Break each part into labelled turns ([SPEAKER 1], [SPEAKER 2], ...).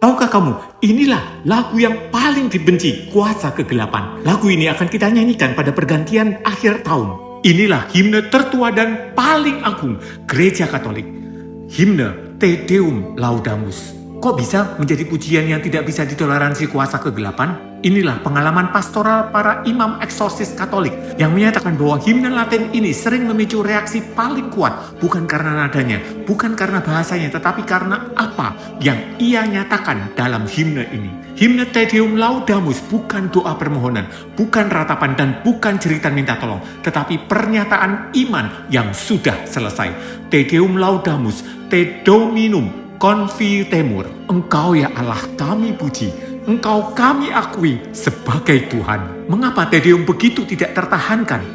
[SPEAKER 1] Tahukah kamu, inilah lagu yang paling dibenci kuasa kegelapan. Lagu ini akan kita nyanyikan pada pergantian akhir tahun. Inilah himne tertua dan paling agung Gereja Katolik. Himne Te Deum Laudamus. Kok bisa menjadi pujian yang tidak bisa ditoleransi kuasa kegelapan? Inilah pengalaman pastoral para imam eksorsis Katolik yang menyatakan bahwa himne Latin ini sering memicu reaksi paling kuat, bukan karena nadanya, bukan karena bahasanya, tetapi karena apa yang ia nyatakan dalam himne ini. Himne Te Deum Laudamus bukan doa permohonan, bukan ratapan dan bukan jeritan minta tolong, tetapi pernyataan iman yang sudah selesai. Te Deum Laudamus, Te Dominum Confitemur. Engkau ya Allah kami puji. Engkau kami akui sebagai Tuhan. Mengapa Te Deum begitu tidak tertahankan?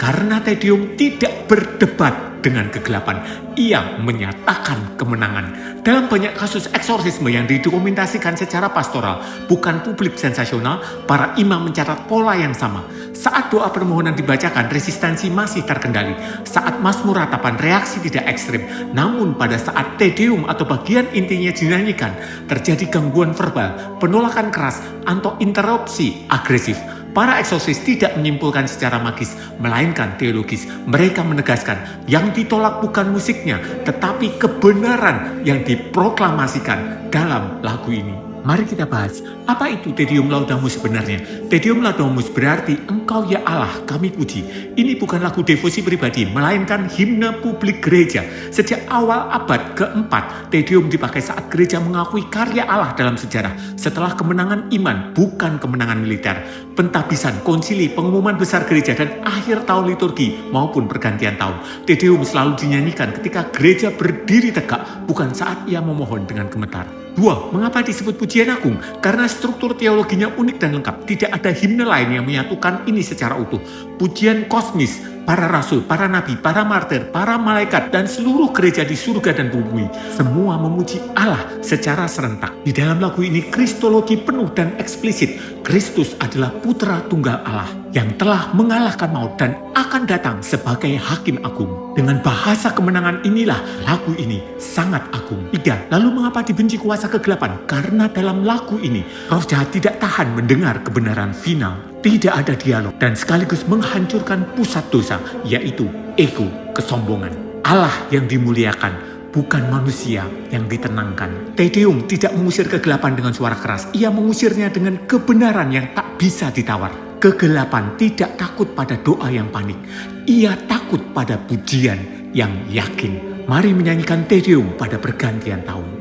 [SPEAKER 1] Karena Te Deum tidak berdebat dengan kegelapan. Ia menyatakan kemenangan. Dalam banyak kasus eksorsisme yang didokumentasikan secara pastoral, bukan publik sensasional, para imam mencatat pola yang sama. Saat doa permohonan dibacakan, resistensi masih terkendali. Saat mazmur ratapan, reaksi tidak ekstrim. Namun pada saat Te Deum atau bagian intinya dinyanyikan, terjadi gangguan verbal, penolakan keras, atau interupsi agresif. Para eksorsis tidak menyimpulkan secara magis, melainkan teologis. Mereka menegaskan yang ditolak bukan musiknya, tetapi kebenaran yang diproklamasikan dalam lagu ini. Mari kita bahas, apa itu Te Deum Laudamus sebenarnya? Te Deum Laudamus berarti Engkau ya Allah kami puji. Ini bukan lagu devosi pribadi, melainkan himne publik gereja. Sejak awal abad keempat, Te Deum dipakai saat gereja mengakui karya Allah dalam sejarah. Setelah kemenangan iman, bukan kemenangan militer. Pentabisan, konsili, pengumuman besar gereja, dan akhir tahun liturgi maupun pergantian tahun. Te Deum selalu dinyanyikan ketika gereja berdiri tegak, bukan saat ia memohon dengan gemetar. 2. Mengapa disebut pujian agung? Karena struktur teologinya unik dan lengkap. Tidak ada himne lain yang menyatukan ini secara utuh. Pujian kosmis, para rasul, para nabi, para martir, para malaikat, dan seluruh gereja di surga dan bumi. Semua memuji Allah secara serentak. Di dalam lagu ini, kristologi penuh dan eksplisit. Kristus adalah putra tunggal Allah yang telah mengalahkan maut dan akan datang sebagai hakim agung. Dengan bahasa kemenangan inilah lagu ini sangat agung. 3. Lalu mengapa dibenci kuasa kegelapan? Karena dalam lagu ini, roh jahat tidak tahan mendengar kebenaran final. Tidak ada dialog dan sekaligus menghancurkan pusat dosa, yaitu ego, kesombongan. Allah yang dimuliakan, bukan manusia yang ditenangkan. Te Deum tidak mengusir kegelapan dengan suara keras. Ia mengusirnya dengan kebenaran yang tak bisa ditawar. Kegelapan tidak takut pada doa yang panik. Ia takut pada pujian yang yakin. Mari menyanyikan Te Deum pada pergantian tahun.